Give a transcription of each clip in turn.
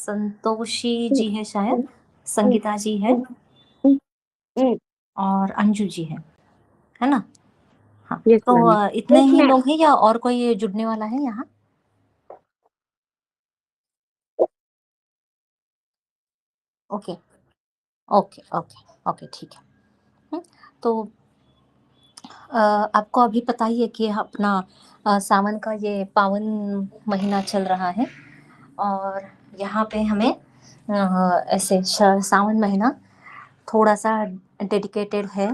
संतोषी जी है शायद, संगीता जी है और अंजू जी है ना? हाँ, यस तो मैम। इतने ही लोग हैं या और कोई जुड़ने वाला है यहाँ? ओके, ओके, ओके, ओके, ठीक है। तो आपको अभी पता ही है कि अपना सावन का ये पावन महीना चल रहा है और यहाँ पे हमें ऐसे सावन महीना थोड़ा-सा डेडिकेटेड है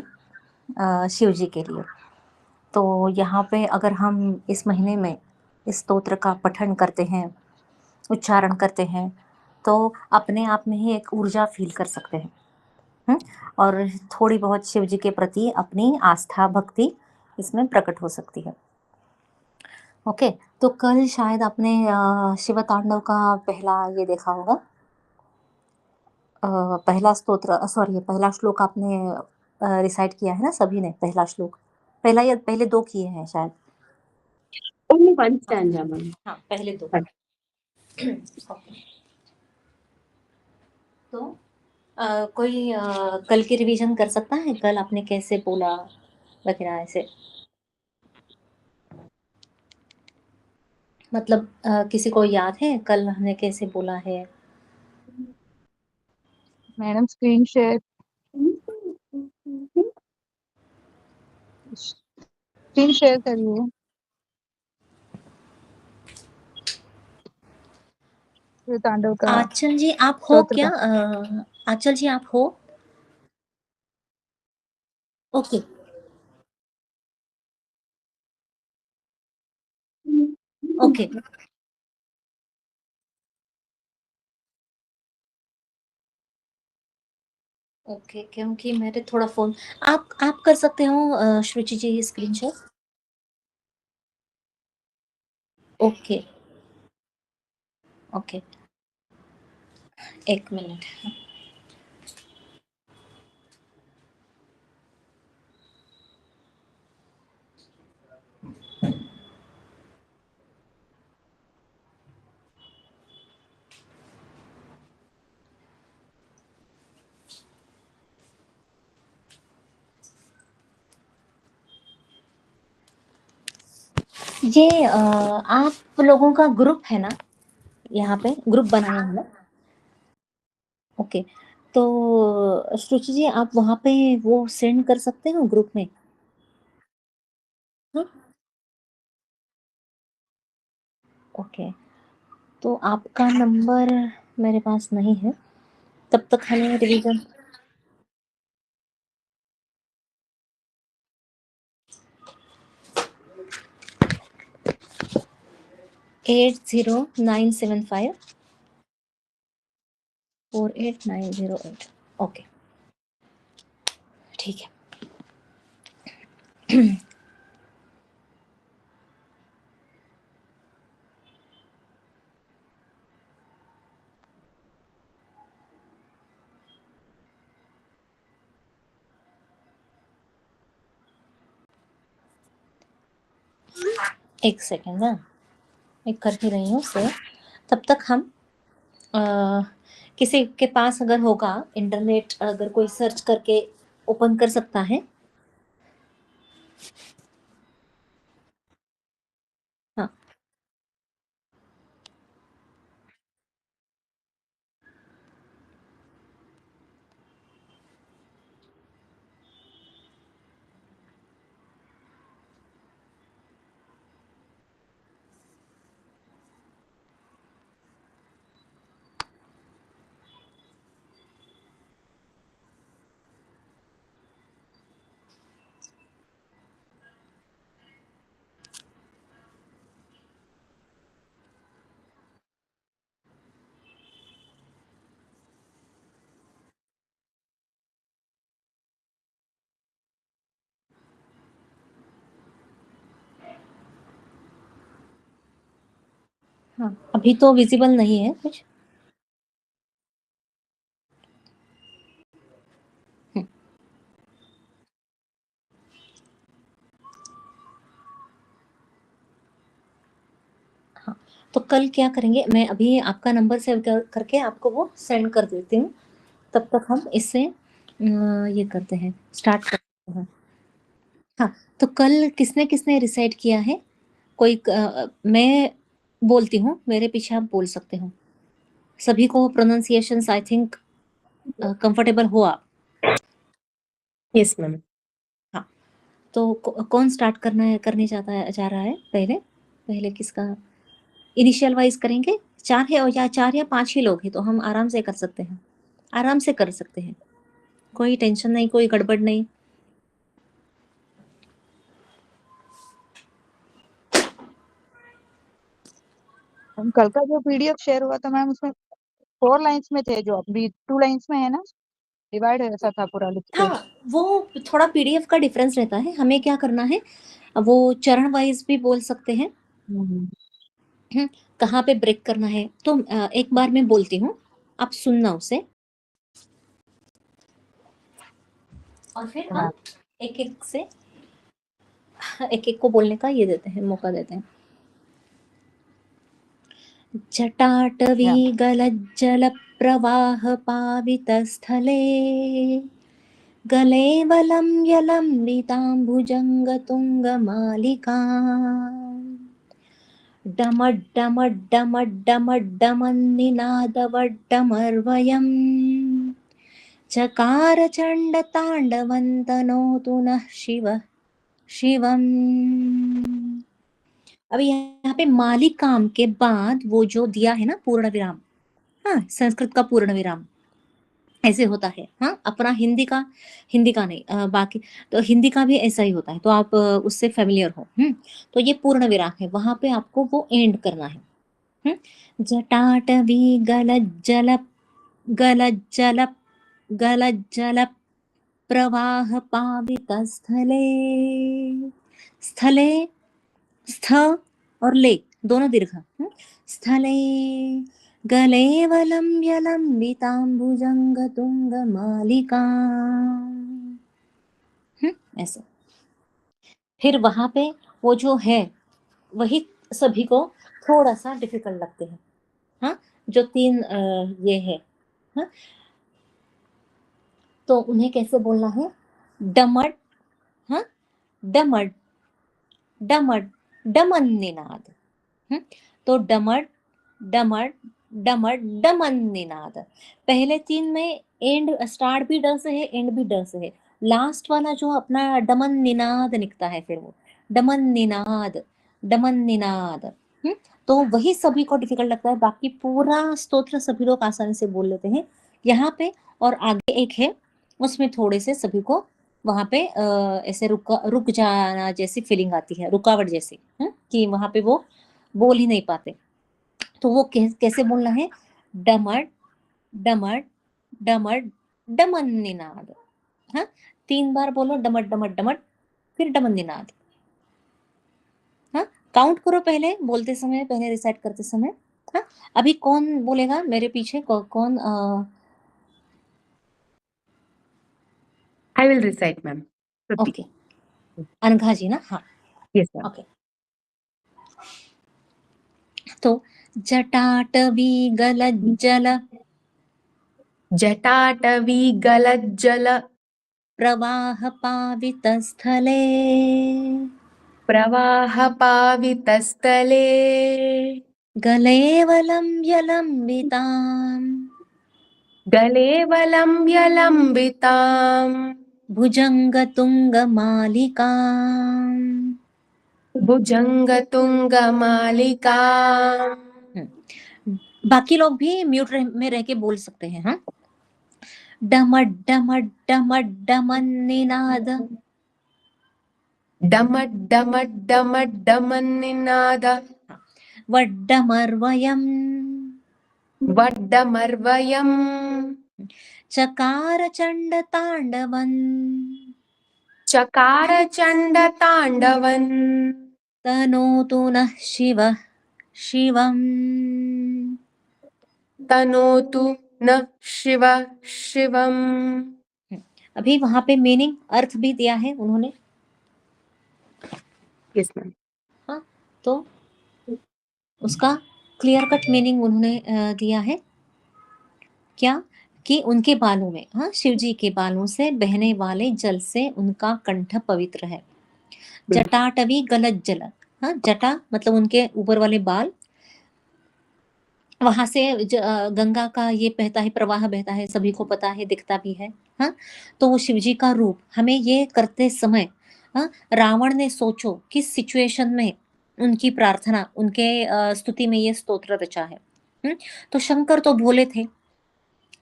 शिव जी के लिए। तो यहाँ पे अगर हम इस महीने में इस स्तोत्र का पठन करते हैं, उच्चारण करते हैं, तो अपने आप में ही एक ऊर्जा फ़ील कर सकते हैं। हुँ? और थोड़ी बहुत शिव जी के प्रति अपनी आस्था, भक्ति इसमें प्रकट हो सकती है। ओके, तो कल शायद आपने शिव तांडव का पहला ये देखा होगा। पहला स्तोत्र सॉरी पहला श्लोक आपने रिसाइट किया है ना सभी ने पहला श्लोक? पहला या पहले 2 किए हैं शायद? Only one stanza ma'am. हाँ, पहले 2। ओके, तो कोई कल की रिवीजन कर सकता है? कल आपने कैसे बोला वगैरह ऐसे? मतलब किसी को याद है कल हमने कैसे बोला है? मैडम स्क्रीन शेयर करिए। शिव तांडव का आंचल जी आप हो स्तोत्र क्या? का। आंचल जी आप हो? ओके, ओके, ओके, क्योंकि मेरे थोड़ा फ़ोन आप कर सकते हो Shruchi ji screen share? Okay, okay, 1 minute. ये आप लोगों का ग्रुप है ना? यहाँ पे ग्रुप बनाया है ना? ओके, तो श्रुचि जी आप वहाँ पे वो सेंड कर सकते हो ग्रुप में? हाँ? ओके, तो आपका नंबर मेरे पास नहीं है, तब तक हमें रिवीजन 80975 48908 ओके, ठीक है। एक सेकंड ना, मैं कर ही रही हूँ सेव। तब तक हम अ, किसी के पास अगर होगा इंटरनेट अगर कोई सर्च करके ओपन कर सकता है? हाँ, हाँ, अभी तो विज़िबल नहीं है कुछ? हुँ, हाँ, तो कल क्या करेंगे, मैं अभी आपका नंबर सेव करके आपको वो सेंड कर देती हूँ, तब तक हम इससे ये करते हैं, स्टार्ट करते हैं। हाँ, तो कल किसने किसने रिसाइट किया है? कोई मैं बोलती हूँ, मेरे पीछे आप बोल सकते हो। सभी को प्रोनाउंसिएशंस आई थिंक कंफर्टेबल हो आप? Yes ma'am. हाँ, तो कौन स्टार्ट करने जा रहा है? पहले किसका इनिशियल वाइज करेंगे? 4 है, और या 4 या 5 ही लोग हैं, तो हम आराम से कर सकते हैं, आराम से कर सकते हैं, कोई टेंशन नहीं, कोई गड़बड़ नहीं। हम कल का जो पीडीएफ शेयर हुआ था मैम, उसमें 4 लाइंस में थे, जो अभी 2 लाइंस में है ना, डिवाइड ऐसा था पूरा लिख के। हाँ, वो थोड़ा पीडीएफ का डिफरेंस रहता है। हमें क्या करना है, वो चरण वाइज भी बोल सकते हैं, कहाँ पे ब्रेक करना है। तो एक बार मैं बोलती हूँ, आप सुनना उसे, और फिर हम एक एक को बोलने का ये देते हैं, मौका देते हैं। जटाटवी गलज्जल प्रवाह पावितस्थले गलेवलं यलम्बिताम्बुजङ्गतुङ्गमालिका डमड्डमड्डमड्डमड्डमन्निनादवड्डमर्वयम् चकार चण्डताण्डवन्तनोतु नः शिवः शिवम्। अभी यहाँ पे मालिकाम के बाद वो जो दिया है ना पूर्ण विराम, हाँ, संस्कृत का पूर्ण विराम ऐसे होता है। हाँ, अपना हिंदी का नहीं, बाकी तो हिंदी का भी ऐसा ही होता है, तो आप उससे फेमिलियर हो। तो ये पूर्ण विराम है, वहां पे आपको वो एंड करना है। जटाटवी गलज्जल गलज्जल गलज्जल प्रवाह पावित स्थले, स्थले स्थ और ले दोनों दीर्घ। स्थले गलेवलं यलम्बिताम्बुजङ्गतुङ्गमालिका, ऐसे। फिर वहां पे वो जो है, वही सभी को थोड़ा सा डिफिकल्ट लगते हैं। हाँ, जो 3 ये है, हाँ, तो उन्हें कैसे बोलना है? डमट, हाँ, डमट डमट डमन निनाद। तो डमट डमट डमट डमन निनाद। पहले 3 में एंड स्टार्ट भी ड से है, एंड भी ड से है। लास्ट वाला जो अपना डमन निनाद निकता है, फिर वो डमन निनाद, डमन निनाद। तो वही सभी को डिफिकल्ट लगता है, बाकी पूरा स्तोत्र सभी लोग आसानी से बोल लेते हैं। यहाँ पे और आगे एक है, उसमें थोड़े से सभी को वहां पे ऐसे रुक जाना जैसी फीलिंग आती है, रुकावट जैसी, कि वहां पे वो बोल ही नहीं पाते। तो वो कैसे बोलना है? डमट डमट डमट डमन निनाद। हाँ, 3 बार बोलो, डमट डमट डमट, फिर डमन निनाद। हाँ, काउंट करो पहले बोलते समय, पहले रिसाइट करते समय। हाँ, अभी कौन बोलेगा मेरे पीछे? कौन I will recite ma'am. Okay, Anagha ji ना? हाँ, यस मैम। ओके। तो जटाटवी गलज्जल जटाटवी गलज्जल प्रवाह पावित स्थले प्रवाह पावितस्थले गलेवलं यलम्बिताम् गलेवलं यलम्बिताम् भुजङ्गतुङ्गमालिकाम्। भुजङ्गतुङ्गमालिकाम्। बाकी लोग भी म्यूट में रह के बोल सकते हैं। हाँ, डमड डमड डमड डमन निनाद, डमट डमट डमट डमन्निनाद वड्डमर्वयम् वड्डमर्वयम् चकार चण्डताण्डवन् चकार चण्डताण्डवन् तनोतु नः शिवः शिवम्। तनोतु नः शिवः शिवम्। अभी वहां पे मीनिंग, अर्थ भी दिया है उन्होंने। Yes ma'am. हाँ, तो उसका क्लियर कट मीनिंग उन्होंने दिया है क्या कि उनके बालों में, हाँ, शिव जी के बालों से बहने वाले जल से उनका कंठ पवित्र है। जटाटवी गलत जल, हाँ, जटा मतलब उनके ऊपर वाले बाल, वहां से गंगा का ये बहता है, प्रवाह बहता है, सभी को पता है, दिखता भी है, हाँ। तो वो शिव जी का रूप हमें ये करते समय, हाँ, रावण ने सोचो किस सिचुएशन में उनकी प्रार्थना, उनके स्तुति में ये स्तोत्र रचा है। तो शंकर तो भोले थे,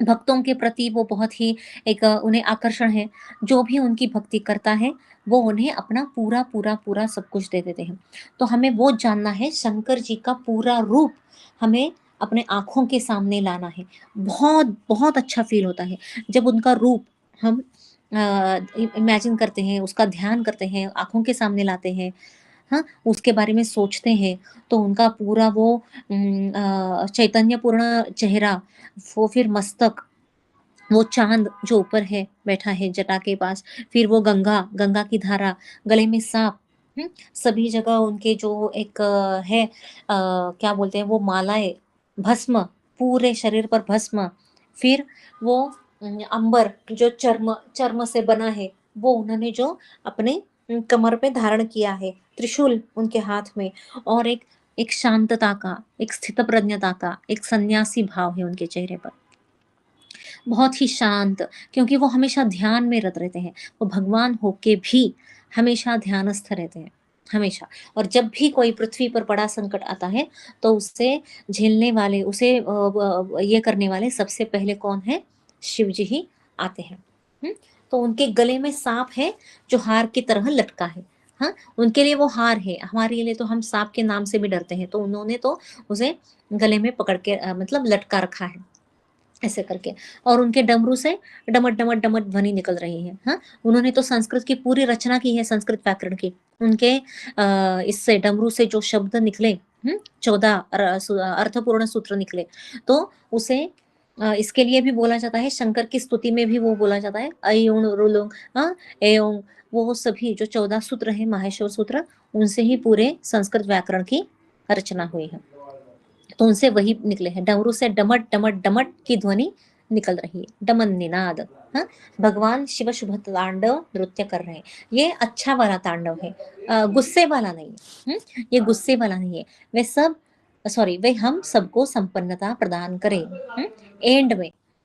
भक्तों के प्रति वो बहुत ही एक उन्हें आकर्षण है, जो भी उनकी भक्ति करता है वो उन्हें अपना पूरा पूरा पूरा सब कुछ दे देते हैं। तो हमें वो जानना है, शंकर जी का पूरा रूप हमें अपने आंखों के सामने लाना है। बहुत बहुत अच्छा फील होता है जब उनका रूप हम इमेजिन करते हैं, उसका ध्यान करते हैं, आंखों के सामने लाते हैं, हाँ, उसके बारे में सोचते हैं, तो उनका पूरा वो चैतन्यपूर्ण चेहरा, वो फिर मस्तक, वो चांद जो ऊपर है बैठा है जटा के पास, फिर वो गंगा, गंगा की धारा, गले में सांप, सभी जगह उनके जो एक है क्या बोलते हैं वो मालाएं, भस्म, पूरे शरीर पर भस्म, फिर वो अंबर जो चर्म चर्म से बना है, वो उन्होंने जो अपने कमर पे धारण किया है, त्रिशूल उनके हाथ में, और एक शांतता का, एक स्थित प्रज्ञता का, एक सन्यासी भाव है उनके चेहरे पर, बहुत ही शांत, क्योंकि वो हमेशा ध्यान में रत रहते हैं। वो भगवान होके भी हमेशा ध्यानस्थ रहते हैं, हमेशा। और जब भी कोई पृथ्वी पर बड़ा संकट आता है तो उससे झेलने वाले, उसे ये करने वाले सबसे पहले कौन है? शिव जी ही आते हैं। तो उनके गले में सांप है जो हार की तरह लटका है, हाँ, उनके लिए वो हार है, हमारे लिए तो हम सांप के नाम से भी डरते हैं, तो उन्होंने तो उसे गले में पकड़ के मतलब लटका रखा है ऐसे करके। और उनके डमरू से डमट डमट डमट ध्वनि निकल रही है, हाँ। उन्होंने तो संस्कृत की पूरी रचना की है, संस्कृत व्याकरण की। उनके इससे डमरू से जो शब्द निकले, 14 अर्थपूर्ण सूत्र निकले, तो उसे इसके लिए भी बोला जाता है, शंकर की स्तुति में भी वो बोला जाता है, अयुण रुलुंग, हाँ, एयोंग, वो सभी जो 14 सूत्र है, माहेश्वर सूत्र, उनसे ही पूरे संस्कृत व्याकरण की रचना हुई है। तो उनसे वही निकले हैं, डमरू से डमट डमट डमट की ध्वनि निकल रही है, डमन निनाद, हाँ। भगवान शिव शुभ तांडव नृत्य कर रहे हैं। ये अच्छा वाला तांडव है, गुस्से वाला नहीं है, ये गुस्से वाला नहीं है। वे सब, सॉरी, वे हम सबको संपन्नता प्रदान करें।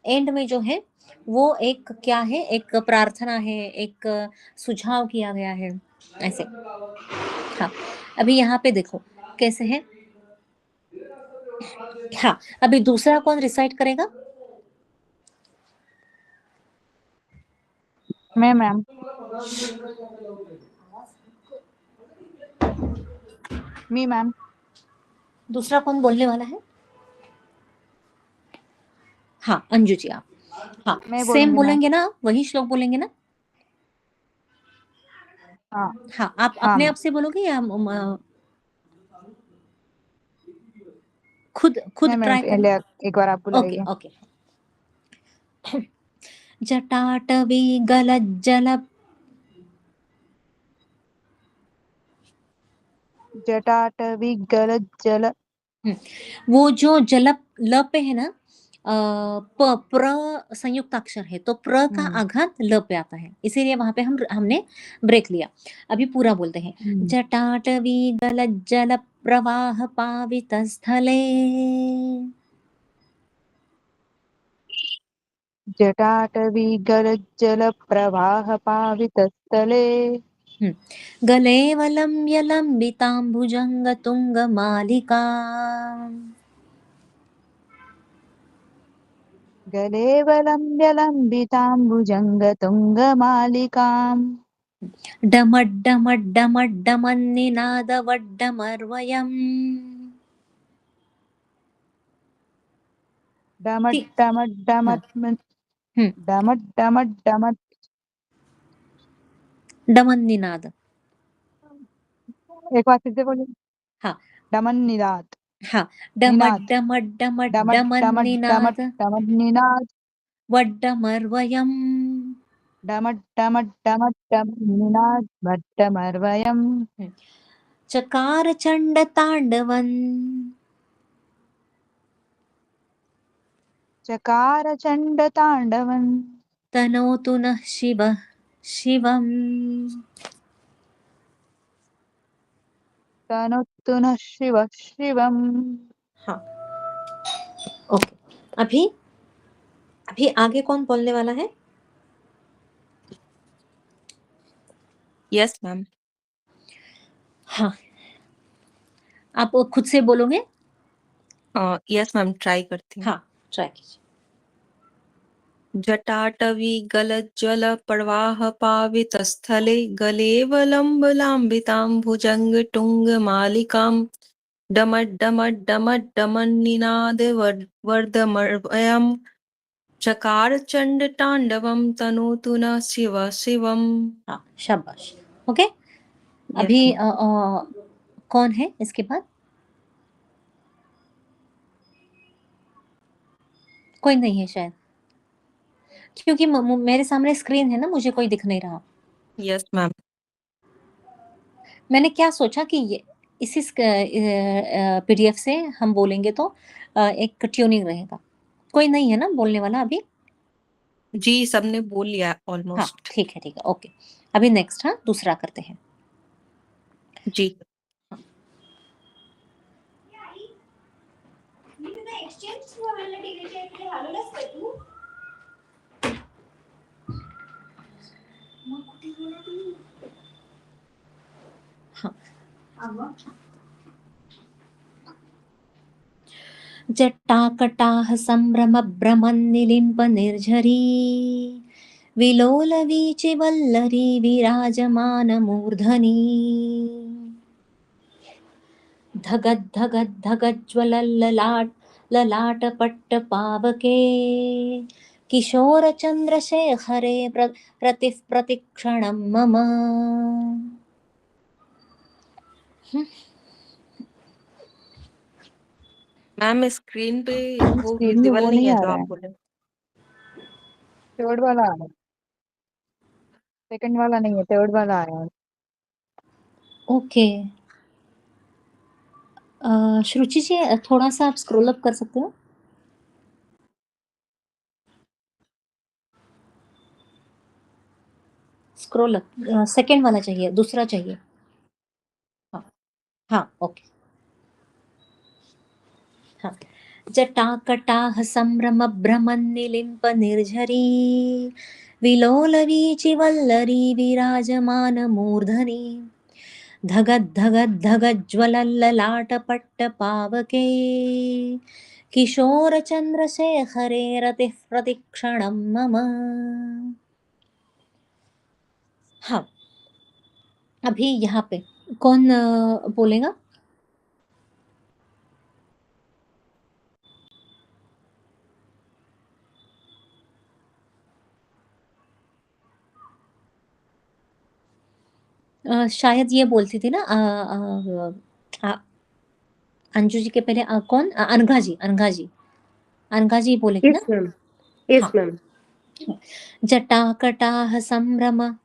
एंड में जो है वो एक क्या है, एक प्रार्थना है, एक सुझाव किया गया है ऐसे। हाँ, अभी यहाँ पे देखो कैसे है। हाँ, अभी दूसरा कौन रिसाइट करेगा? मैं मैम। Me ma'am. दूसरा कौन बोलने वाला है? हाँ, अंजू जी आप। हाँ, मैं सेम बोलूंगी मैम। बोलेंगे ना, वही श्लोक बोलेंगे ना? हाँ हाँ, आप हाँ अपने मैम। आप से बोलोगे या खुद खुद नहीं मैम, ट्राई पहले करना? एक बार आप ओके बुलाइए। ओके। जटाटवी गलज्जल, जटाटवी गलज्जल। वो जो जल ल पे है ना, प प्र संयुक्त अक्षर है, तो प्र का हम्म आघात ल पे आता है, इसीलिए वहां पे हमने ब्रेक लिया। अभी पूरा बोलते हैं। हम्म। जटाटवी गलज्जल प्रवाह पावित स्थले, जटाटवी गलज्जल प्रवाह पावितस्थले, गलेवलम्ब्य लम्बिताम्बुजङ्ग तुङ्गमालिका, गलेवलम्ब्य लम्बिताम्बुजङ्गतुङ्गमालिकाम्। डमड्डमड्डमड्डमन्निनादवड्डमर्वयम्। डमट् ति- डमट् हाँ, डमट् हम्म, डमट् डमट् डमट्। डमन्निनाद। एक बार फिर से बोलिए। हाँ डमन निनाद। हाँ, निनाद। डमट् डमट् डमट् डमड्डमड्डमड्डमन्निनाद डमट् निनाद। वड्डमर्वयम्। डमट् डमट् डमट् डमट् निनाद भट्टमर्वयम्। चकार चण्ड ताण्डवन्, चकार चण्डताण्डवम् तनोतु नः शिवः शिवम्। तनोतु नः शिवः शिवम्। हाँ, ओके। अभी अभी आगे कौन बोलने वाला है? Yes ma'am. हाँ, आप खुद से बोलोगे? यस मैम, ट्राई करती हूँ। हाँ, ट्राई कीजिए। जटाटवी गलज्ज्वल प्रवाह पावितस्थले गलेवलम्बलाम्बितां भुजङ्गटुङ्गमालिकां डमड्डमड्डमड्डमन्निनाद वर्धमर्वयम् चकार चण्डताण्डवं तनोतु न शिव शिवम्। हाँ, शाबाश। ओके, अभी कौन है इसके बाद? कोई नहीं है शायद, क्योंकि मेरे सामने स्क्रीन है ना, मुझे कोई दिख नहीं रहा। Yes ma'am. मैंने क्या सोचा कि ये इसी पीडीएफ से हम बोलेंगे तो एक ट्यूनिंग रहेगा। कोई नहीं है ना बोलने वाला अभी? जी, सबने बोल लिया हाँ, ऑलमोस्ट। ठीक है, ठीक है, ओके। अभी नेक्स्ट, हाँ, दूसरा करते हैं। जी। जटाकटाह संभ्रमभ्रमन्निलिम्प निर्झरी विलोलवीचिवल्लरी विराजमानमूर्धनि धगद्धगद्धगज्ज्वलल्ललाट ललाटपट्टपावके किशोरचन्द्रशेखरे प्रतिक्षणं मम। मैम स्क्रीन पे वो स्क्रीन में विजिबल वो नहीं नहीं है आ जो रहा आप है, बोले। थर्ड वाला आ रहा है, सेकंड वाला नहीं है, थर्ड वाला आ रहा है। ओके, श्रुचि जी थोड़ा सा आप स्क्रॉल अप कर सकते हो? स्क्रॉल अप, सेकंड वाला चाहिए, दूसरा चाहिए। हाँ, हाँ, ओके। हाँ, जटाकटाह संभ्रमभ्रमन्निलिम्प निर्झरी विलोलवीचिवल्लरी विराजमानमूर्धनि धगद्धगद्धगज्ज्वलल्ललाटपट्टपावके किशोरचन्द्रशेखरे रतिः प्रतिक्षणं मम। हाँ, अभी यहाँ पे कौन बोलेगा? शायद ये बोलती थी ना, अंजू जी के पहले कौन? अनघा जी, अनघा जी, अनघा जी बोलेगी ना? Yes ma'am. यस हाँ, मैम। जटाकटाह संभ्रम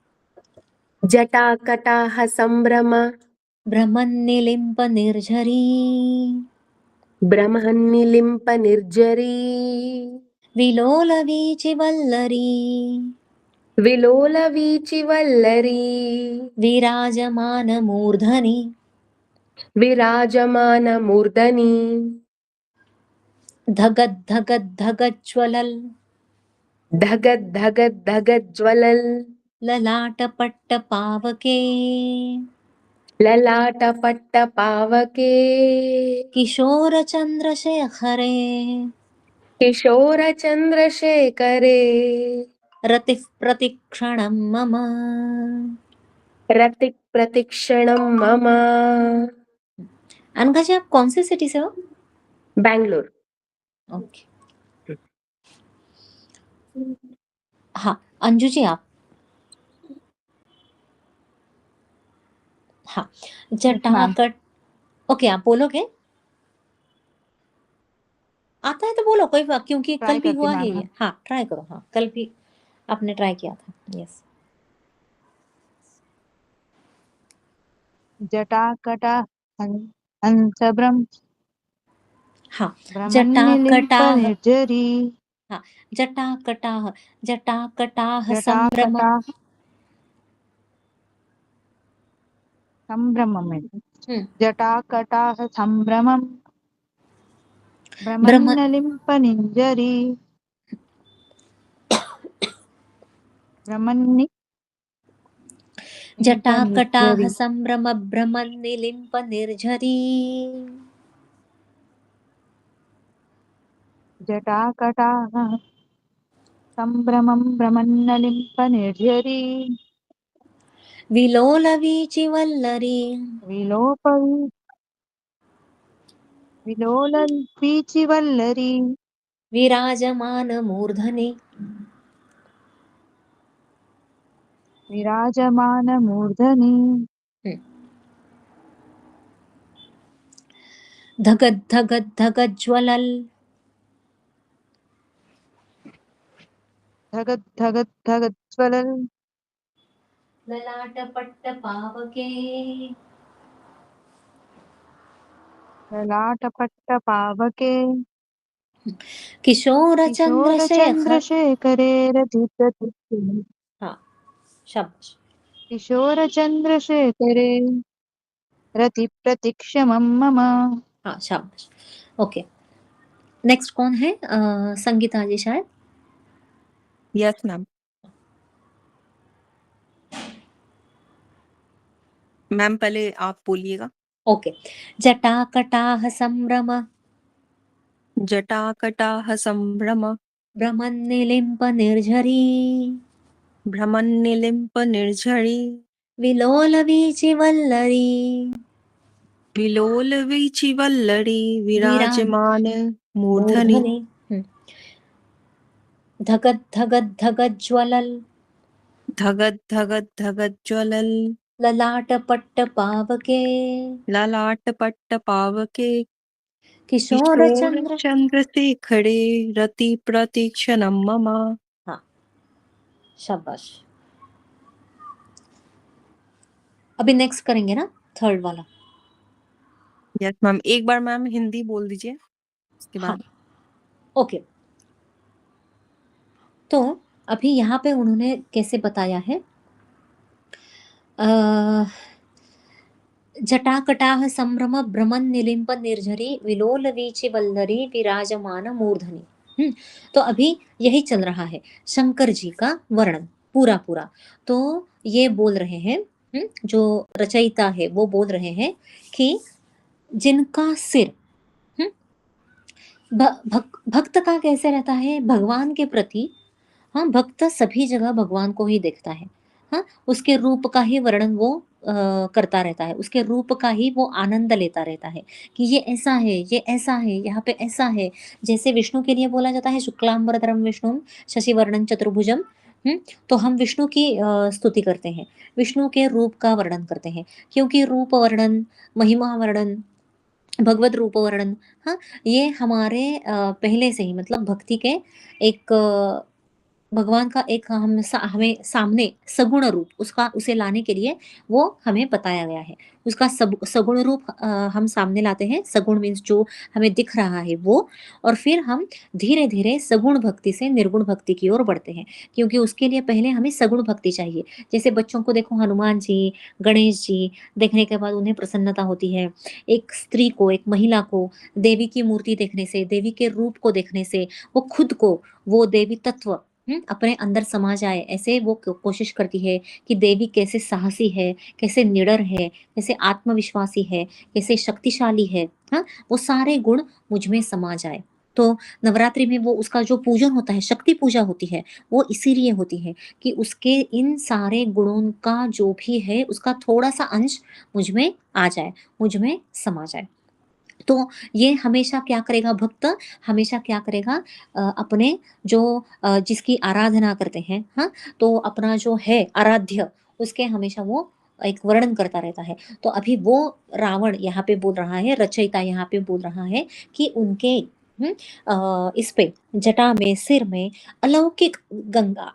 जटाकटाह संभ्रम भ्रमन्निलिम्प निर्झरी ब्रह्मन्निलिम्प निर्जरी विलोलवीचिवल्लरी विलोलवीचिवल्लरी विराजमानमूर्धनि विराजमानमूर्धनि धगद्धगद्धगज्ज्वलल् धगद्धगद्धगज्ज्वलल् ललाटपट्टपावके ललाटपट्टपावके किशोरचन्द्रशेखरे किशोरचन्द्रशेखरे रतिः प्रतिक्षणं मम। प्रतिक्षणं मम। अनघा जी, आप कौन से सिटी से हो? बैंगलोर। ओके, हाँ, अंजू जी आप? हाँ, यस मैम। जटाकट, ओके, आप बोलोगे? आता है तो बोलो, कोई बात, क्योंकि कल ट्राई भी करती हुआ है मैम। ये। हाँ, ट्राई करो, हाँ, कल भी आपने ट्राई किया था। यस, जटाकटा हंसभ्रम हाँ, भ्रमन्निलिम्प जटाकटाह, निर्झरी हाँ, जटाकटाह, जटाकटाह संभ्रम। जटाकटाह संभ्रमम् इति। हम्म, जटाकटाह संभ्रमम् ब्रह्म भ्रमन्नलिम्पनिञ्जरी भ्रमन्नि जटाकटाह लिम्पनिर्झरी संभ्रम भ्रमन्निलिम्प निर्झरी। जटाकटाह संभ्रमं भ्रमन्नलिम्पनिर्झरी विलोलवीचिवल्लरी, विलोपवि विलोलवीचिवल्लरी विराजमान मूर्धनि। विराजमानमूर्धनि धगद् धगद् धगज्ज्वलल्, धगद्धगद्धगज्ज्वलल् ललाटपट्टपावके, ललाटपट्टपावके किशोरचन्द्रशेखर। किशोरचन्द्रशेखरे रतिप्रतिक्षणे हाँ, शाबाश। किशोरचन्द्रशेखरे रतिप्रतीक्षमं मम। हाँ, शाबाश। ओके, नेक्स्ट कौन है? संगीता जी शायद। Yes ma'am. मैम पहले आप बोलिएगा। ओके, जटाकटाह संभ्रम जटाकटाह संभ्रम भ्रमन्निलिम्प निर्झरी, भ्रमन्निलिम्प निर्झरी विलोलवीचिवल्लरी, विलोलवीचिवल्लरी विरा विराजमान मूर्धनि मूर्धनि। धगद् धगद् धगज्ज्वलल्, धगद्धगद्धगज्ज्वलल् ललाटपट्टपावके, ललाटपट्टपावके किशोरचन्द्र। किशोरचन्द्रशेखरे रतिप्रतीक्षणं मम। हाँ, शाबाश। अभी नेक्स्ट करेंगे ना, थर्ड वाला। यस मैम, एक बार मैम हिंदी बोल दीजिए उसके हाँ, बाद। ओके। तो अभी यहाँ पे उन्होंने कैसे बताया है, जटाकटाह संभ्रम भ्रमन निलिम्प निर्झरी विलोल वीचि वल्लरी विराजमान मूर्धनि। तो अभी यही चल रहा है, शंकर जी का वर्णन पूरा पूरा। तो ये बोल रहे हैं, जो रचयिता है वो बोल रहे हैं कि जिनका सिर, भक्त का कैसे रहता है भगवान के प्रति। हाँ, भक्त सभी जगह भगवान को ही देखता है। हाँ, उसके रूप का ही वर्णन वो करता रहता है, उसके रूप का ही वो आनंद लेता रहता है कि ये ऐसा है, ये ऐसा है, यहाँ पे ऐसा है। जैसे विष्णु के लिए बोला जाता है शुक्लांबरधरम विष्णु शशिवर्णन चतुर्भुजम। तो हम विष्णु की स्तुति करते हैं, विष्णु के रूप का वर्णन करते हैं, क्योंकि रूप वर्णन, महिमा वर्णन, भगवत रूप वर्णन, हाँ, ये हमारे पहले से ही मतलब भक्ति के एक भगवान का एक हमें सामने सगुण रूप उसका उसे लाने के लिए वो हमें बताया गया है। उसका सगुण रूप हम सामने लाते हैं। सगुण मीन्स जो हमें दिख रहा है वो, और फिर हम धीरे धीरे सगुण भक्ति से निर्गुण भक्ति की ओर बढ़ते हैं, क्योंकि उसके लिए पहले हमें सगुण भक्ति चाहिए। जैसे बच्चों को देखो, हनुमान जी, गणेश जी देखने के बाद उन्हें प्रसन्नता होती है। एक स्त्री को, एक महिला को देवी की मूर्ति देखने से, देवी के रूप को देखने से वो खुद को, वो देवी तत्व अपने अंदर समा जाए, ऐसे वो कोशिश करती है कि देवी कैसे साहसी है, कैसे निडर है, कैसे आत्मविश्वासी है, कैसे शक्तिशाली है। हाँ, वो सारे गुण मुझ में समा जाए। तो नवरात्रि में वो उसका जो पूजन होता है, शक्ति पूजा होती है, वो इसीलिए होती है कि उसके इन सारे गुणों का जो भी है उसका थोड़ा सा अंश मुझ में आ जाए, मुझ में समा जाए। तो ये हमेशा क्या करेगा भक्त, हमेशा क्या करेगा, अपने जो जिसकी आराधना करते हैं, हाँ, तो अपना जो है आराध्य, उसके हमेशा वो एक वर्णन करता रहता है। तो अभी वो रावण यहाँ पे बोल रहा है, रचयिता यहाँ पे बोल रहा है कि उनके इस पे जटा में, सिर में अलौकिक गंगा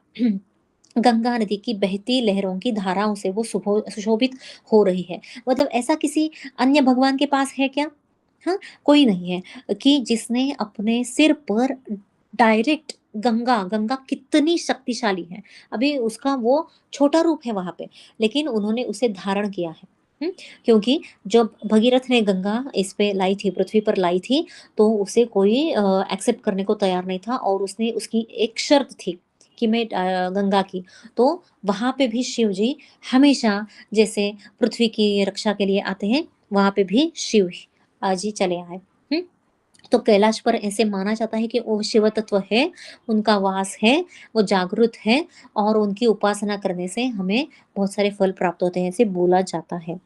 गंगा नदी की बहती लहरों की धाराओं से वो सुशोभित हो रही है। मतलब ऐसा किसी अन्य भगवान के पास है क्या? हाँ, कोई नहीं है कि जिसने अपने सिर पर डायरेक्ट गंगा गंगा कितनी शक्तिशाली है। अभी उसका वो छोटा रूप है वहां पे, लेकिन उन्होंने उसे धारण किया है। क्योंकि जब भगीरथ ने गंगा इस पे लाई थी, पृथ्वी पर लाई थी, तो उसे कोई एक्सेप्ट करने को तैयार नहीं था, और उसने उसकी एक शर्त थी कि मैं गंगा की। तो वहां पे भी शिव जी हमेशा जैसे पृथ्वी की रक्षा के लिए आते हैं, वहां पे भी शिव जी चले आए। तो कैलाश पर ऐसे माना जाता है कि वो शिव तत्व है, उनका वास है, वो जागृत है, और उनकी उपासना करने से हमें बहुत सारे फल प्राप्त होते हैं, ऐसे बोला जाता है।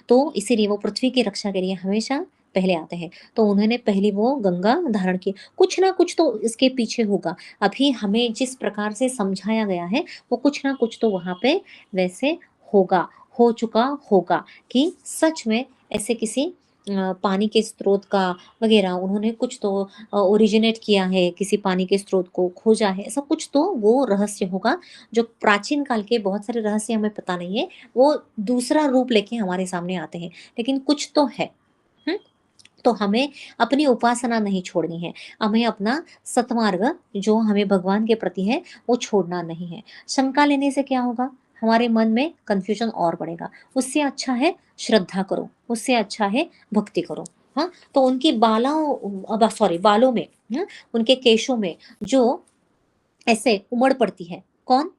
तो इसीलिए वो पृथ्वी की रक्षा के लिए हमेशा पहले आते हैं। तो उन्होंने पहली वो गंगा धारण की। कुछ ना कुछ तो इसके पीछे होगा। अभी हमें जिस प्रकार से समझाया गया है, वो कुछ ना कुछ तो वहां पे वैसे होगा, हो चुका होगा, कि सच में ऐसे किसी पानी के स्रोत का वगैरह उन्होंने कुछ तो ओरिजिनेट किया है, किसी पानी के स्रोत को खोजा है, ऐसा कुछ तो वो रहस्य होगा। जो प्राचीन काल के बहुत सारे रहस्य हमें पता नहीं है, वो दूसरा रूप लेके हमारे सामने आते हैं, लेकिन कुछ तो है। हम्म? तो हमें अपनी उपासना नहीं छोड़नी है, हमें अपना सतमार्ग जो हमें भगवान के प्रति है वो छोड़ना नहीं है। शंका लेने से क्या होगा, हमारे मन में कंफ्यूजन और बढ़ेगा। उससे अच्छा है श्रद्धा करो, उससे अच्छा है भक्ति करो। हाँ, तो उनकी बालों में, उनके केशों में जो ऐसे उमड़ पड़ती है, कौन?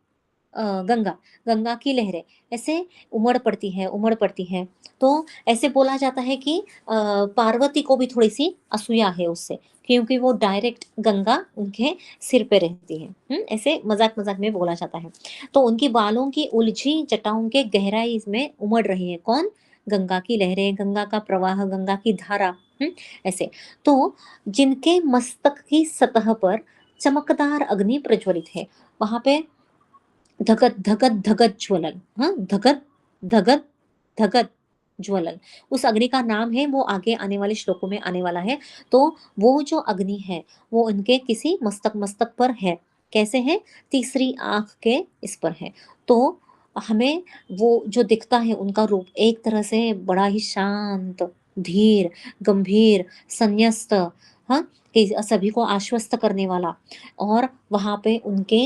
गंगा, गंगा की लहरें ऐसे उमड़ पड़ती है। तो ऐसे बोला जाता है कि पार्वती को भी थोड़ी सी असूया है उससे, क्योंकि वो डायरेक्ट गंगा उनके सिर पे रहती है। ऐसे मजाक मजाक में बोला जाता है। तो उनकी बालों की उलझी जटाओं के गहराई में उमड़ रही है, कौन? गंगा की लहरें, गंगा का प्रवाह, गंगा की धारा। ऐसे तो जिनके मस्तक की सतह पर चमकदार अग्नि प्रज्वलित है, वहां पे धगत धगत धगत ज्वलन, हाँ, धगत धगत धगत ज्वलन, उस अग्नि का नाम है, वो आगे आने वाले श्लोकों में आने वाला है। तो वो जो अग्नि है वो उनके किसी मस्तक मस्तक पर है। कैसे है? तीसरी आंख के इस पर है। तो हमें वो जो दिखता है उनका रूप एक तरह से बड़ा ही शांत, धीर, गंभीर, संन्यस्त, हाँ, कि सभी को आश्वस्त करने वाला। और वहां पे उनके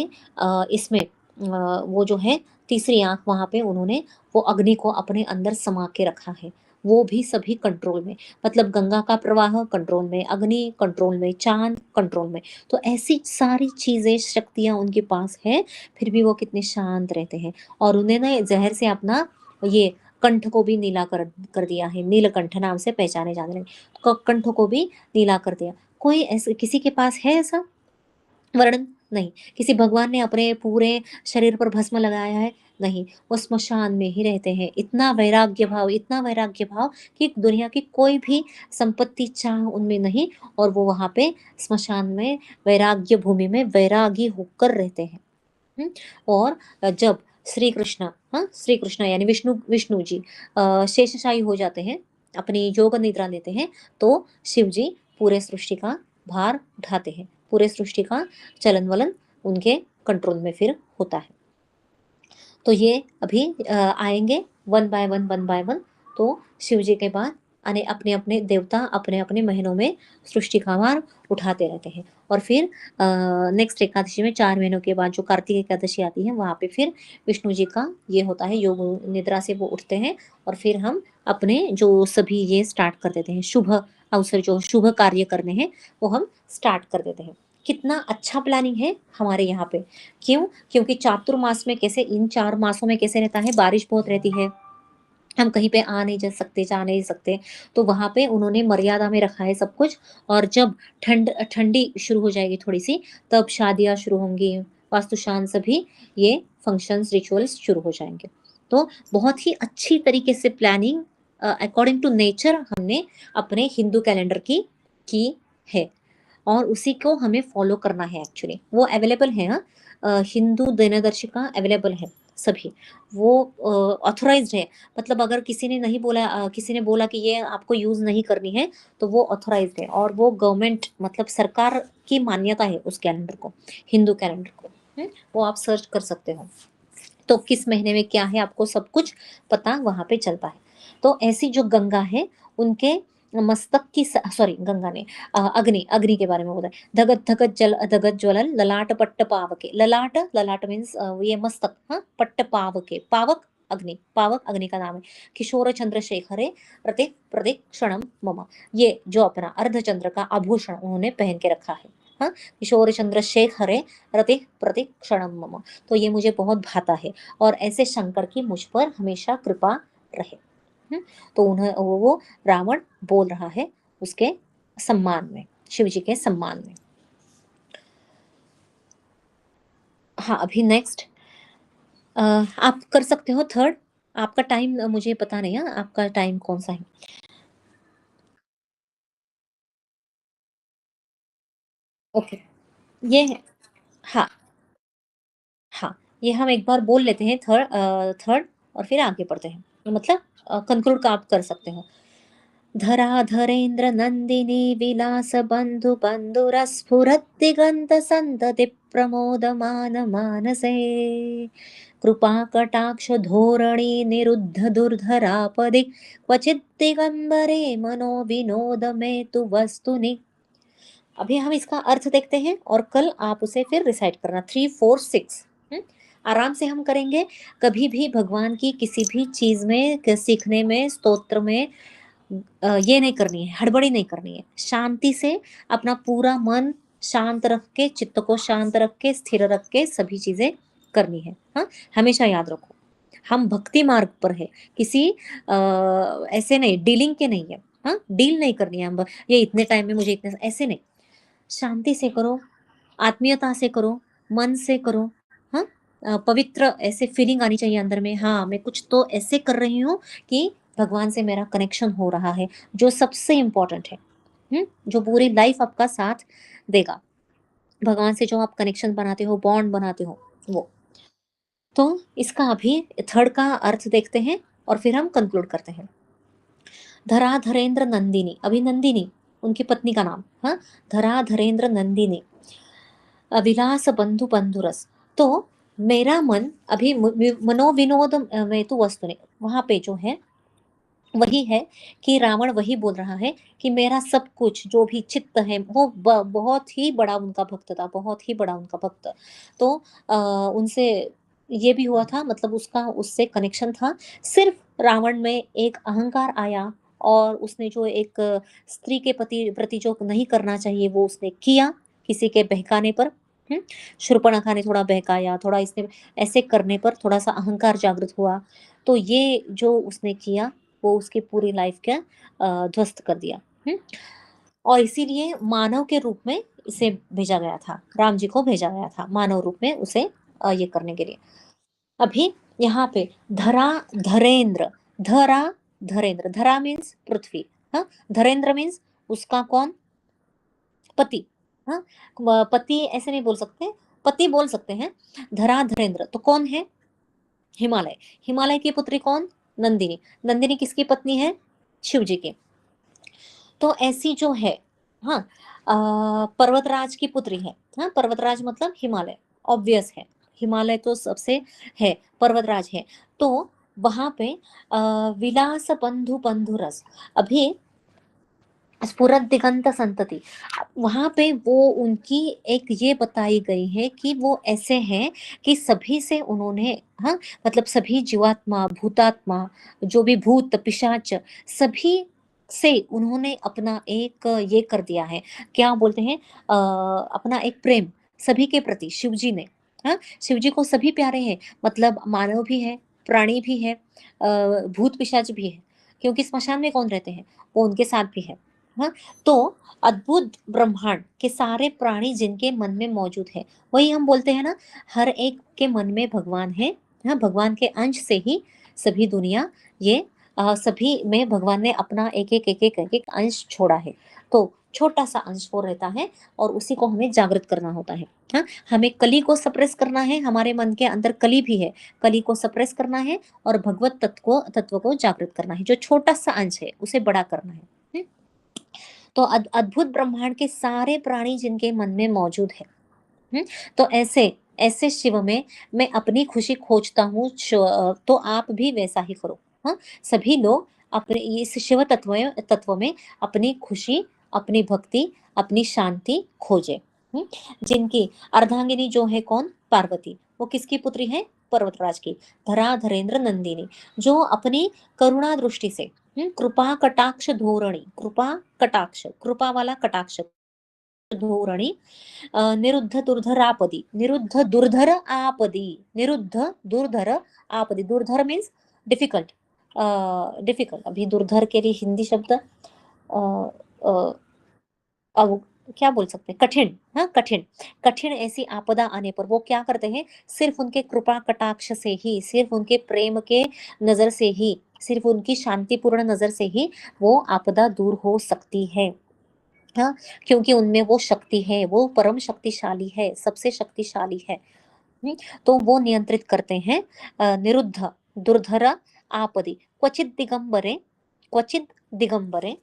इसमें वो जो है तीसरी आंख, वहां पे उन्होंने वो अग्नि को अपने अंदर समा के रखा है। वो भी सभी कंट्रोल में, मतलब गंगा का प्रवाह कंट्रोल में, अग्नि कंट्रोल में, चांद कंट्रोल में। तो ऐसी सारी चीजें, शक्तियां उनके पास है, फिर भी वो कितने शांत रहते हैं। और उन्होंने जहर से अपना ये कंठ को भी नीला कर दिया है, नीलकंठ नाम से पहचाने जाने लगे, तो कंठ को भी नीला कर दिया। कोई ऐसे किसी के पास है ऐसा वर्णन? नहीं। किसी भगवान ने अपने पूरे शरीर पर भस्म लगाया है? नहीं। वो स्मशान में ही रहते हैं। इतना वैराग्य भाव, इतना वैराग्य भाव कि दुनिया की कोई भी संपत्ति चाह उनमें नहीं, और वो वहां पे स्मशान में वैराग्य भूमि में वैरागी होकर रहते हैं। और जब श्री कृष्ण, हाँ, श्री कृष्ण यानी विष्णु विष्णु जी शेषशायी हो जाते हैं, अपनी योग निद्रा लेते हैं, तो शिव जी पूरे सृष्टि का भार उठाते हैं, पूरे सृष्टि का चलन वलन उनके कंट्रोल में फिर होता है। तो ये अभी आएंगे one by one, one by one. तो शिव जी के बाद अपने अपने देवता अपने अपने महीनों में सृष्टि का भार उठाते रहते हैं। और फिर नेक्स्ट एकादशी में 4 महीनों के बाद जो कार्तिक एकादशी आती है, वहां पे फिर विष्णु जी का ये होता है, योग निद्रा से वो उठते हैं, और फिर हम अपने जो सभी ये स्टार्ट कर देते हैं, शुभ अवसर जो शुभ कार्य करने हैं वो हम स्टार्ट कर देते हैं। कितना अच्छा प्लानिंग है हमारे यहाँ पे। क्यों? क्योंकि चातुर्मास में कैसे, इन 4 मासों में कैसे रहता है, बारिश बहुत रहती है, हम कहीं पे आ नहीं जा सकते, जा नहीं सकते। तो वहां पे उन्होंने मर्यादा में रखा है सब कुछ। और जब ठंडी शुरू हो जाएगी थोड़ी सी, तब शादियां शुरू होंगी, वास्तुशांत, सभी ये फंक्शंस रिचुअल्स शुरू हो जाएंगे। तो बहुत ही अच्छी तरीके से प्लानिंग अकॉर्डिंग टू नेचर हमने अपने हिंदू कैलेंडर की है, और उसी को हमें फॉलो करना है। एक्चुअली वो अवेलेबल है, हाँ, हिंदू दिनदर्शिका अवेलेबल है सभी, वो ऑथोराइज्ड है। मतलब अगर किसी ने नहीं बोला, किसी ने बोला कि ये आपको यूज नहीं करनी है, तो वो ऑथोराइज्ड है, और वो गवर्नमेंट मतलब सरकार की मान्यता है उस कैलेंडर को, हिंदू कैलेंडर को। वो आप सर्च कर सकते हो, तो किस महीने में क्या है आपको सब कुछ पता वहां पे चलता है। तो ऐसी जो गंगा है, उनके मस्तक की सॉरी गंगा ने अग्नि अग्नि के बारे में बोला है। धगत धगत जल धगत ज्वलन ललाट पट्ट पावके। ललाट ललाट मीन्स ये मस्तक, हाँ, पट्ट पावके, पावक अग्नि, पावक अग्नि का नाम है। किशोर चंद्रशेखरे प्रति प्रदीक्षणम मम, ये जो अपना अर्धचंद्र का आभूषण उन्होंने पहन के रखा है। हाँ, किशोर चंद्रशेखरे रति प्रदीक्षणम मम, तो ये मुझे बहुत भाता है और ऐसे शंकर की मुझ पर हमेशा कृपा रहे। तो उन्हें वो रावण बोल रहा है उसके सम्मान में, शिव जी के सम्मान में। हाँ, अभी नेक्स्ट आप कर सकते हो थर्ड। आपका टाइम मुझे पता नहीं है, आपका टाइम कौन सा है? ओके, ये है। हाँ हाँ, ये हम एक बार बोल लेते हैं थर्ड थर्ड, और फिर आगे बढ़ते हैं, मतलब कंक्लूड का आप कर सकते हो। धराधरेन्द्र नन्दिनी विलास बन्धु बन्धुरस्फुरद्दिगन्त सन्तति प्रमोदमान मानसे। कृपाकटाक्ष धोरणी निरुद्ध दुर्धरापदि क्वचित् दिगम्बरे मनो विनोद में तु वस्तुनि। अभी हम इसका अर्थ देखते हैं और कल आप उसे फिर रिसाइट करना 3 4 6। आराम से हम करेंगे। कभी भी भगवान की किसी भी चीज में सीखने में स्तोत्र में ये नहीं करनी है, हड़बड़ी नहीं करनी है। शांति से अपना पूरा मन शांत रख के, चित्त को शांत रख के, स्थिर रख के सभी चीजें करनी है। हाँ, हमेशा याद रखो हम भक्ति मार्ग पर है, किसी ऐसे नहीं डीलिंग के नहीं है। हाँ, डील नहीं करनी है हम ये इतने टाइम में मुझे इतने, ऐसे नहीं। शांति से करो, आत्मीयता से करो, मन से करो। हाँ, पवित्र ऐसे फीलिंग आनी चाहिए अंदर में, हाँ मैं कुछ तो ऐसे कर रही हूँ कि भगवान से मेरा कनेक्शन हो रहा है, जो सबसे इम्पोर्टेंट है। जो पूरी लाइफ आपका साथ देगा, भगवान से जो आप कनेक्शन बनाते हो, बॉन्ड बनाते हो वो। तो इसका अभी थर्ड का अर्थ देखते हैं और फिर हम कंक्लूड करते हैं। धराधरेंद्र नंदिनी, अभी नंदिनी उनकी पत्नी का नाम। हाँ, धराधरेंद्र नंदिनी विलास बंधु बंधुरस। तो मेरा मन अभी मनोविनोद में तो वस्तु नहीं, वहां पे जो है वही है कि रावण वही बोल रहा है कि मेरा सब कुछ जो भी चित्त है वो बहुत ही बड़ा उनका भक्त था, बहुत ही बड़ा उनका भक्त। तो उनसे ये भी हुआ था, मतलब उसका उससे कनेक्शन था। सिर्फ रावण में एक अहंकार आया और उसने जो एक स्त्री के प्रति प्रति जो नहीं करना चाहिए वो उसने किया, किसी के बहकाने पर। शूर्पणखा ने थोड़ा बहकाया, थोड़ा इसने ऐसे करने पर थोड़ा सा अहंकार जागृत हुआ। तो ये जो उसने किया वो उसकी पूरी लाइफ का ध्वस्त कर दिया। और इसीलिए मानव के रूप में इसे भेजा गया था, राम जी को भेजा गया था मानव रूप में उसे ये करने के लिए। अभी यहाँ पे धरा धरेंद्र, धरा धरेंद्र, धरा मीन्स पृथ्वी। हाँ, धरेंद्र मीन्स उसका कौन, पति। हाँ, पति ऐसे नहीं बोल सकते, पति बोल सकते हैं। धरा धरेंद्र तो कौन है, हिमालय। हिमालय की पुत्री कौन, नंदिनी। नंदिनी किसकी पत्नी है, शिव जी की। तो ऐसी जो है, हाँ, पर्वतराज की पुत्री है। हाँ, पर्वतराज मतलब हिमालय, ऑब्वियस है, हिमालय तो सबसे है, पर्वतराज है। तो वहां पे विलास बंधु बंधुरस, अभी स्फुरत दिगंत संतति, वहां पे वो उनकी एक ये बताई गई है कि वो ऐसे हैं कि सभी से उन्होंने, हाँ, मतलब सभी जीवात्मा भूतात्मा जो भी भूत पिशाच सभी से उन्होंने अपना एक ये कर दिया है, क्या बोलते हैं, अपना एक प्रेम सभी के प्रति शिव जी ने। हाँ, शिव जी को सभी प्यारे हैं, मतलब मानव भी है, प्राणी भी है, भूत पिशाच भी है, क्योंकि स्मशान में कौन रहते हैं, वो उनके साथ भी है। हाँ, तो अद्भुत ब्रह्मांड के सारे प्राणी जिनके मन में मौजूद है, वही हम बोलते हैं ना, हर एक के मन में भगवान है। हाँ, भगवान के अंश से ही सभी दुनिया ये सभी में भगवान ने अपना एक एक अंश छोड़ा है। तो छोटा सा अंश वो रहता है और उसी को हमें जागृत करना होता है। हाँ, हमें कली को सप्रेस करना है, हमारे मन के अंदर कली भी है, कली को सप्रेस करना है और भगवत तत्व को जागृत करना है, जो छोटा सा अंश है उसे बड़ा करना है। तो अद्भुत ब्रह्मांड के सारे प्राणी जिनके मन में मौजूद है। तो ऐसे ऐसे शिव में मैं अपनी खुशी खोजता हूँ, तो आप भी वैसा ही करो। हाँ, सभी लोग अपने इस शिव तत्व में अपनी खुशी, अपनी भक्ति, अपनी शांति खोजे। जिनकी अर्धांगिनी जो है कौन? पार्वती। वो किसकी पुत्री है? पर्वतराज की। धराधरेंद्र नंदिनी, जो अपनी करुणा दृष्टि से कृपा कटाक्ष धोरणी, कृपा कटाक्ष, कृपा वाला कटाक्ष धोरणी, निरुद्ध दुर्धर आपदी, निरुद्ध दुर्धर आपदी, निरुद्ध दुर्धर आपदी। दुर्धर मीन्स डिफिकल्ट, डिफिकल्ट। अभी दुर्धर के लिए हिंदी शब्द अब क्या बोल सकते हैं? कठिन। हाँ, कठिन। कठिन ऐसी आपदा आने पर वो क्या करते हैं? सिर्फ उनके कृपा कटाक्ष से ही, सिर्फ उनके प्रेम के नजर से ही, सिर्फ उनकी शांतिपूर्ण नजर से ही वो आपदा दूर हो सकती है। हाँ, क्योंकि उनमें वो शक्ति है, वो परम शक्तिशाली है, सबसे शक्तिशाली है। तो वो नियंत्रित करते हैं। निरुद्ध दुर्धर आपदी क्वचित दिगंबरे, क्वचित दिगंबरे।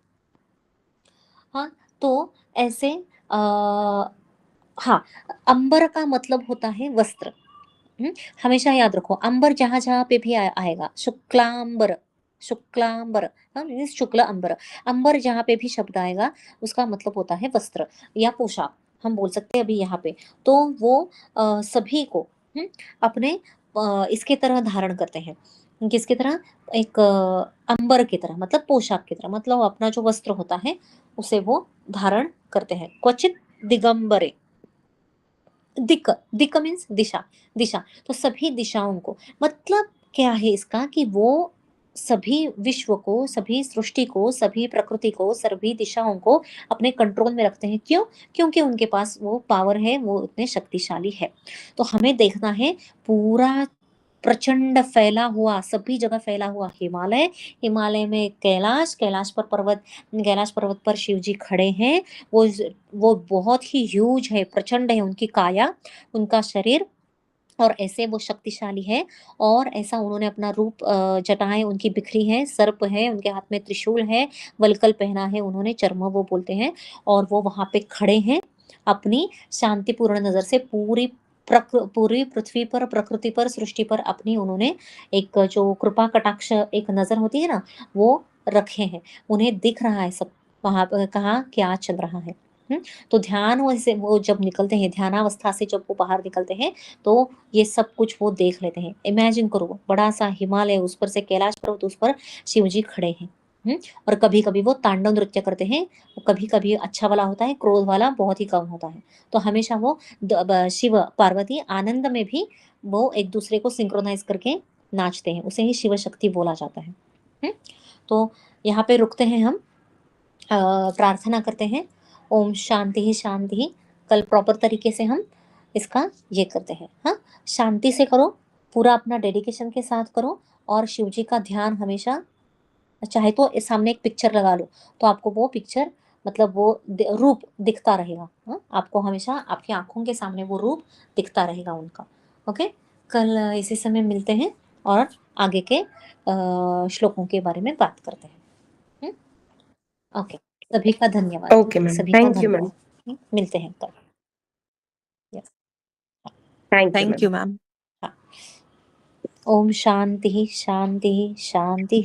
हाँ, तो ऐसे हाँ, अंबर का मतलब होता है वस्त्र। हमेशा याद रखो, अंबर जहां जहां पे भी आएगा, शुक्लांबर, शुक्लांबर, हाँ, मीन्स शुक्ल अंबर। अंबर जहां पे भी शब्द आएगा उसका मतलब होता है वस्त्र या पोशाक, हम बोल सकते हैं अभी यहाँ पे। तो वो सभी को अपने इसके तरह धारण करते हैं। किसकी तरह? एक अंबर की तरह, मतलब पोशाक की तरह, मतलब अपना जो वस्त्र होता है उसे वो धारण करते हैं। क्वचित दिगंबरे, दिक्क, दिक्क मीन्स दिशा, दिशा। तो सभी दिशाओं को, मतलब क्या है इसका? कि वो सभी विश्व को, सभी सृष्टि को, सभी प्रकृति को, सभी दिशाओं को अपने कंट्रोल में रखते हैं। क्यों? क्योंकि उनके पास वो पावर है, वो उतने शक्तिशाली है। तो हमें देखना है पूरा प्रचंड फैला हुआ, सभी जगह फैला हुआ हिमालय, हिमालय में कैलाश, कैलाश पर पर्वत, कैलाश पर्वत पर शिव जी खड़े हैं। वो वो बहुत ही ह्यूज है, प्रचंड है उनकी काया, उनका शरीर, और ऐसे वो शक्तिशाली है। और ऐसा उन्होंने अपना रूप, जटाएं उनकी बिखरी हैं, सर्प है, उनके हाथ में त्रिशूल है, वलकल पहना है उन्होंने, चर्म वो बोलते हैं। और वो वहां पे खड़े हैं, अपनी शांतिपूर्ण नजर से पूरी पूरी पृथ्वी पर, प्रकृति पर, सृष्टि पर अपनी उन्होंने एक जो कृपा कटाक्ष एक नजर होती है ना, वो रखे हैं। उन्हें दिख रहा है सब, वहां पर कहाँ क्या चल रहा है। तो ध्यान से वो जब निकलते हैं, ध्यानावस्था से जब वो बाहर निकलते हैं, तो ये सब कुछ वो देख लेते हैं। इमेजिन करो, बड़ा सा हिमालय, उस पर से कैलाश पर्वत, उस पर शिव जी खड़े हैं। और कभी कभी वो तांडव नृत्य करते हैं। कभी कभी अच्छा वाला होता है, क्रोध वाला बहुत ही कम होता है। तो हमेशा वो शिव पार्वती आनंद में भी वो एक दूसरे को सिंक्रोनाइज करके नाचते हैं, उसे ही शिव शक्ति बोला जाता है। तो यहाँ पे रुकते हैं हम, प्रार्थना करते हैं। ओम शांति ही शांति ही। कल प्रॉपर तरीके से हम इसका ये करते हैं। हाँ, शांति से करो, पूरा अपना डेडिकेशन के साथ करो, और शिव जी का ध्यान हमेशा, चाहे तो इस सामने एक पिक्चर लगा लो, तो आपको वो पिक्चर, मतलब वो रूप दिखता रहेगा। हाँ, आपको हमेशा आपकी आंखों के सामने वो रूप दिखता रहेगा उनका। ओके, कल इसी समय मिलते हैं और आगे के श्लोकों के बारे में बात करते हैं। ओके, सभी का धन्यवाद। ओके मैम, सभी का थैंक यू मैम, धन्यवाद। मिलते हैं कल। Yes, thank you thank ma'am. You ma'am. हाँ। ओम शांति शांति शांति।